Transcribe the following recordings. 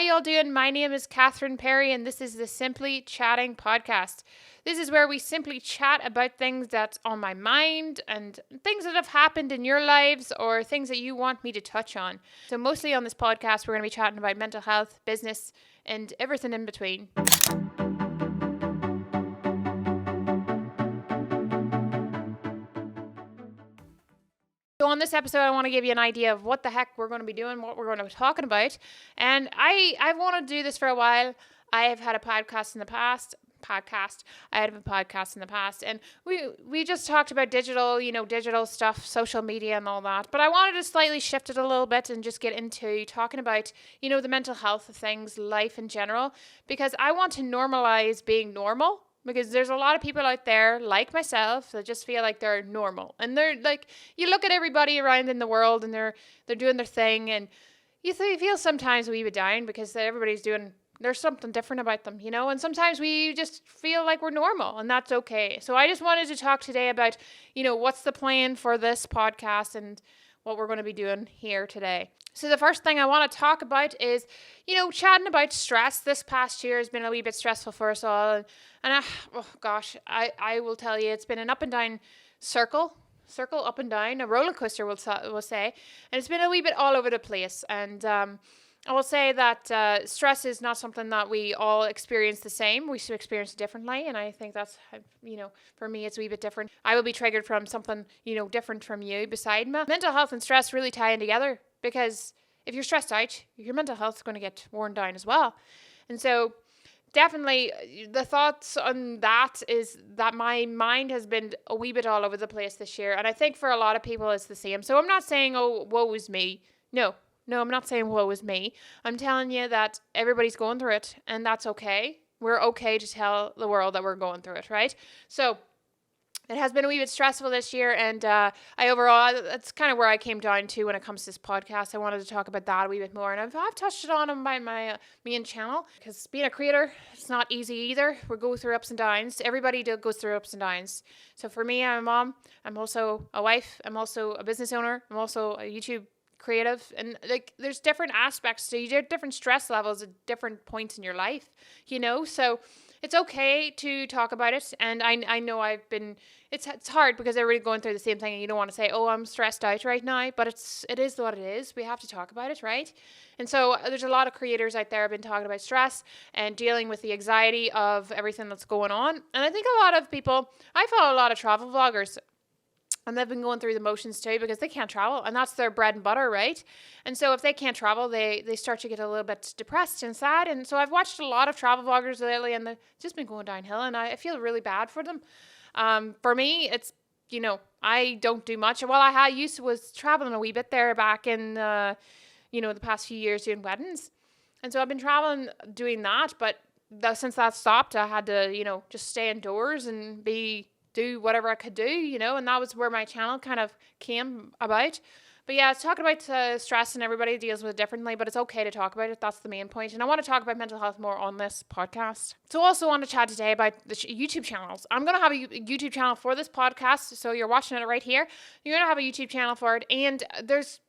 y'all doing? My name is Catherine Perry, and this is the Simply Chatting podcast. This is where we simply chat about things that's on my mind and things that have happened in your lives or things that you want me to touch on. So mostly on this podcast, we're going to be chatting about mental health, business, and everything in between. So on this episode, I want to give you an idea of what the heck we're going to be doing, what we're going to be talking about. And I've wanted to do this for a while. I've had a podcast in the past. I had a podcast in the past, and we just talked about digital stuff, social media and all that. But I wanted to slightly shift it a little bit and just get into talking about, the mental health of things, life in general, because I want to normalize being normal. Because there's a lot of people out there, like myself, that just feel like they're normal. And they're like, you look at everybody around in the world and they're doing their thing. And you feel sometimes a wee bit down because there's something different about them, And sometimes we just feel like we're normal, and that's okay. So I just wanted to talk today about, what's the plan for this podcast and what we're going to be doing here today. So the first thing I want to talk about is, chatting about stress. This past year has been a wee bit stressful for us all. And I will tell you, it's been an up and down circle up and down, a roller coaster, we'll say. And it's been a wee bit all over the place. And I will say that stress is not something that we all experience the same. We should experience it differently. And I think that's, for me, it's a wee bit different. I will be triggered from something, different from you beside me. Mental health and stress really tie in together. Because if you're stressed out, your mental health is going to get worn down as well. And so definitely the thoughts on that is that my mind has been a wee bit all over the place this year. And I think for a lot of people it's the same. So I'm not saying, oh, woe is me. No, I'm not saying woe is me. I'm telling you that everybody's going through it, and that's okay. We're okay to tell the world that we're going through it, right? So it has been a wee bit stressful this year, and that's kind of where I came down to when it comes to this podcast. I wanted to talk about that a wee bit more, and I've touched it on my main channel, because being a creator, it's not easy either. We go through ups and downs. Everybody goes through ups and downs. So for me, I'm a mom. I'm also a wife. I'm also a business owner. I'm also a YouTube creative, and there's different aspects to you, different stress levels at different points in your life, so it's okay to talk about it. And I know it's hard because everybody's going through the same thing, and you don't want to say, oh, I'm stressed out right now, but it is what it is. We have to talk about it, right? And so there's a lot of creators out there have been talking about stress and dealing with the anxiety of everything that's going on. And I think I follow a lot of travel vloggers. And they've been going through the motions too because they can't travel, and that's their bread and butter, right? And so if they can't travel, they start to get a little bit depressed and sad. And so I've watched a lot of travel vloggers lately, and they've just been going downhill, and I feel really bad for them. For me, it's, I don't do much. Well, was traveling a wee bit there back in, the past few years doing weddings. And so I've been traveling doing that, but since that stopped, I had to, just stay indoors and do whatever I could do, and that was where my channel kind of came about. But yeah, it's talking about stress, and everybody deals with it differently, but it's okay to talk about it. That's the main point. And I want to talk about mental health more on this podcast. So I also want to chat today about the YouTube channels. I'm going to have a YouTube channel for this podcast. So you're watching it right here. You're going to have a YouTube channel for it. And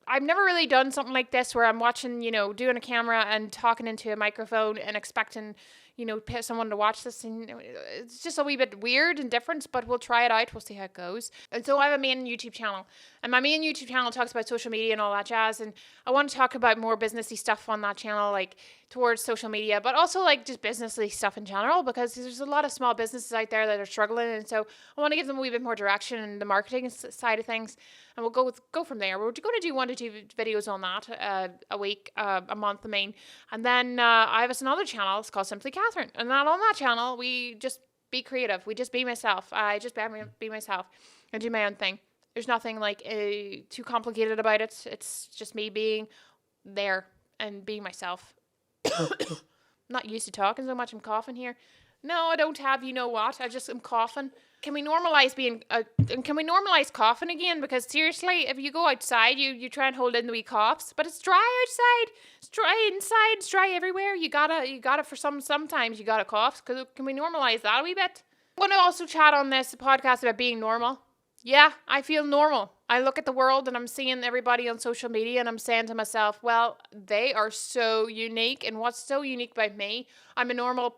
I've never really done something like this where I'm watching, doing a camera and talking into a microphone and expecting, someone to watch this, and it's just a wee bit weird and different, but we'll try it out. We'll see how it goes. And so I have a main YouTube channel, and my main YouTube channel talks about social media and all that jazz. And I want to talk about more businessy stuff on that channel, like towards social media, but also like just businessy stuff in general, because there's a lot of small businesses out there that are struggling. And so I want to give them a wee bit more direction in the marketing side of things. And we'll go from there. We're going to do 1 to 2 videos on that a week, a month, And then I have another channel. It's called Simply Catherine. And on that channel, we just be creative. We just be myself. I just be myself and do my own thing. There's nothing too complicated about it. It's just me being there and being myself. I'm not used to talking so much. I'm coughing here. No, I don't have, I just am coughing. Can we normalize coughing again? Because seriously, if you go outside, you try and hold in the wee coughs, but it's dry outside. It's dry inside. It's dry everywhere. You gotta for sometimes you gotta cough. Can we normalize that a wee bit? I'm going to also chat on this podcast about being normal. yeah, I feel normal. I look at the world and I'm seeing everybody on social media and I'm saying to myself, well, they are so unique. And what's so unique about me? I'm a normal,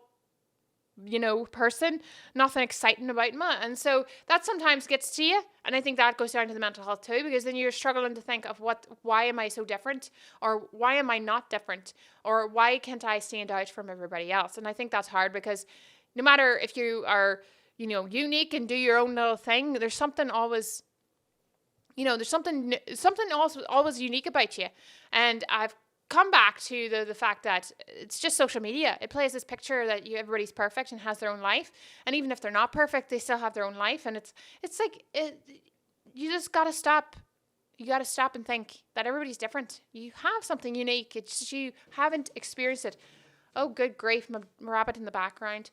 person, nothing exciting about me. And so that sometimes gets to you. And I think that goes down to the mental health too, because then you're struggling to think of why am I so different? Or why am I not different? Or why can't I stand out from everybody else? And I think that's hard because no matter if you are, unique and do your own little thing, there's something always, there's something also always unique about you. And I've come back to the fact that it's just social media. It plays this picture that everybody's perfect and has their own life, and even if they're not perfect, they still have their own life. And it's like you just gotta stop. You gotta stop and think that everybody's different. You have something unique. It's just you haven't experienced it. Oh, good grief! My rabbit in the background.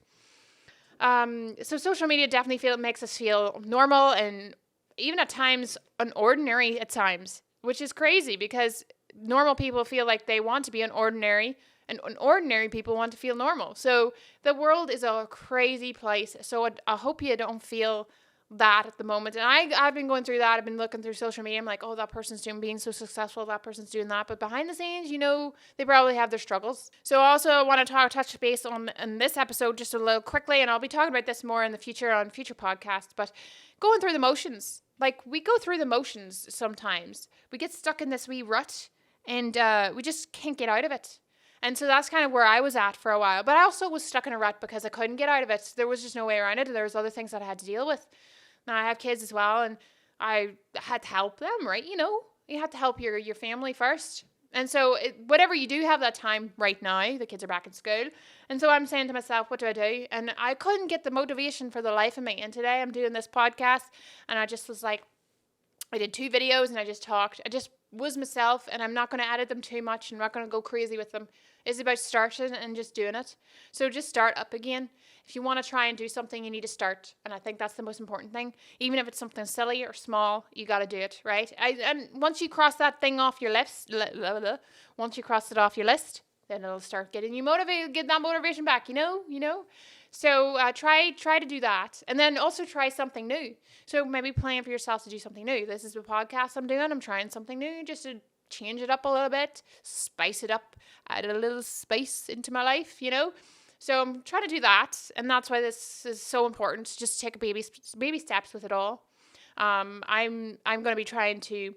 So social media definitely makes us feel normal and even at times unordinary at times, which is crazy because normal people feel like they want to be unordinary and ordinary people want to feel normal. So the world is a crazy place. So I hope you don't feel that at the moment. And I've been going through that. I've been looking through social media. I'm like, oh, that person's being so successful. That person's doing that. But behind the scenes, they probably have their touch base on in this episode just a little quickly. And I'll be talking about this more in the future on future podcasts. But going through the motions, like we go through the motions sometimes. We get stuck in this wee rut and we just can't get out of it. And so that's kind of where I was at for a while. But I also was stuck in a rut because I couldn't get out of it. There was just no way around it. There was other things that I had to deal with. Now I have kids as well, and I had to help them, right? You have to help your family first. And so whatever you do have that time right now, the kids are back in school. And so I'm saying to myself, what do I do? And I couldn't get the motivation for the life of me. And today I'm doing this podcast, and I just was like, I did 2 videos and I just talked. I just was myself, and I'm not going to edit them too much. I'm not going to go crazy with them. It's about starting and just doing it. So just start up again. If you want to try and do something, you need to start. And I think that's the most important thing. Even if it's something silly or small, you got to do it, right? And once you cross that thing off your list, once you cross it off your list, then it'll start getting you motivated, get that motivation back, So try to do that. And then also try something new. So maybe plan for yourself to do something new. This is the podcast I'm doing. I'm trying something new just to change it up a little bit, spice it up, add a little spice into my life, So I'm trying to do that, and that's why this is so important. Just take baby steps with it all. I'm going to be trying to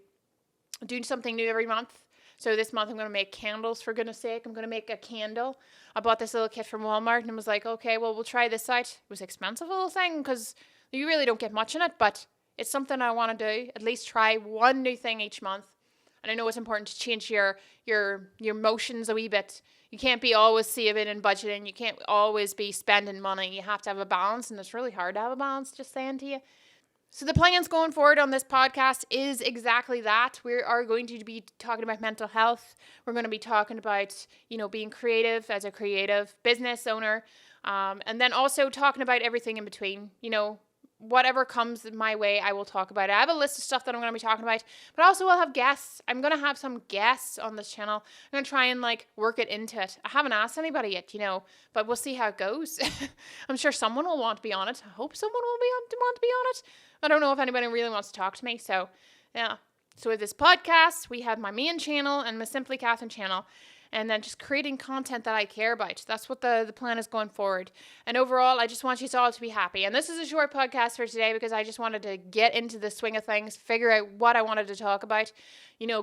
do something new every month. So this month I'm going to make candles, for goodness sake. I'm going to make a candle. I bought this little kit from Walmart and was like, okay, well, we'll try this out. It was an expensive little thing because you really don't get much in it, but it's something I want to do. At least try one new thing each month. And I know it's important to change your motions a wee bit. You can't be always saving and budgeting. You can't always be spending money. You have to have a balance, and it's really hard to have a balance, just saying to you. So the plans going forward on this podcast is exactly that. We are going to be talking about mental health. We're going to be talking about, being creative as a creative business owner. And then also talking about everything in between, whatever comes my way, I will talk about it. I have a list of stuff that I'm going to be talking about, but also I'll have guests. I'm going to have some guests on this channel. I'm going to try and work it into it. I haven't asked anybody yet, but we'll see how it goes. I'm sure someone will want to be on it. I hope someone will want to be on it. I don't know if anybody really wants to talk to me. So yeah. So with this podcast, we have my main channel and my Simply Catherine channel. And then just creating content that I care about. That's what the plan is going forward. And overall, I just want you all to be happy. And this is a short podcast for today because I just wanted to get into the swing of things, figure out what I wanted to talk about,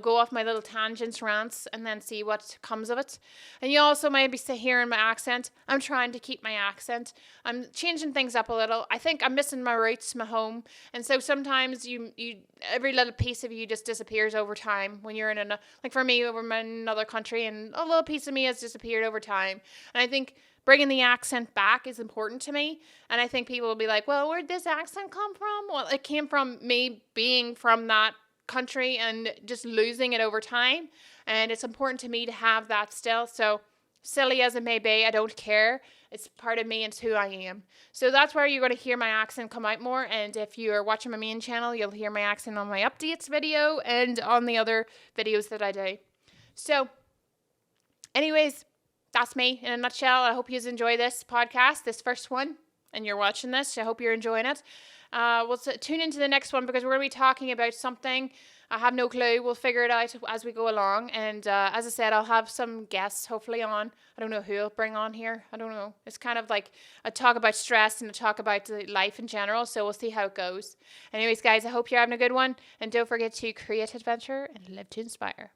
go off my little tangents, rants, and then see what comes of it. And you also might be hearing my accent. I'm trying to keep my accent. I'm changing things up a little. I think I'm missing my roots, my home. And so sometimes you every little piece of you just disappears over time when you're in for me, we're in another country, and a little piece of me has disappeared over time. And I think bringing the accent back is important to me. And I think people will be like, well, where'd this accent come from? Well, it came from me being from that country and just losing it over time. And it's important to me to have that still. So silly as it may be, I don't care. It's part of me and it's who I am. So that's where you're going to hear my accent come out more. And if you're watching my main channel, you'll hear my accent on my updates video and on the other videos that I do. So anyways, that's me in a nutshell. I hope you enjoy this podcast, this first one, and you're watching this. I hope you're enjoying it. Tune into the next one because we're going to be talking about something. I have no clue. We'll figure it out as we go along. And as I said, I'll have some guests hopefully on. I don't know who I'll bring on here. I don't know. It's kind of like a talk about stress and a talk about life in general. So we'll see how it goes. Anyways, guys, I hope you're having a good one. And don't forget to create adventure and live to inspire.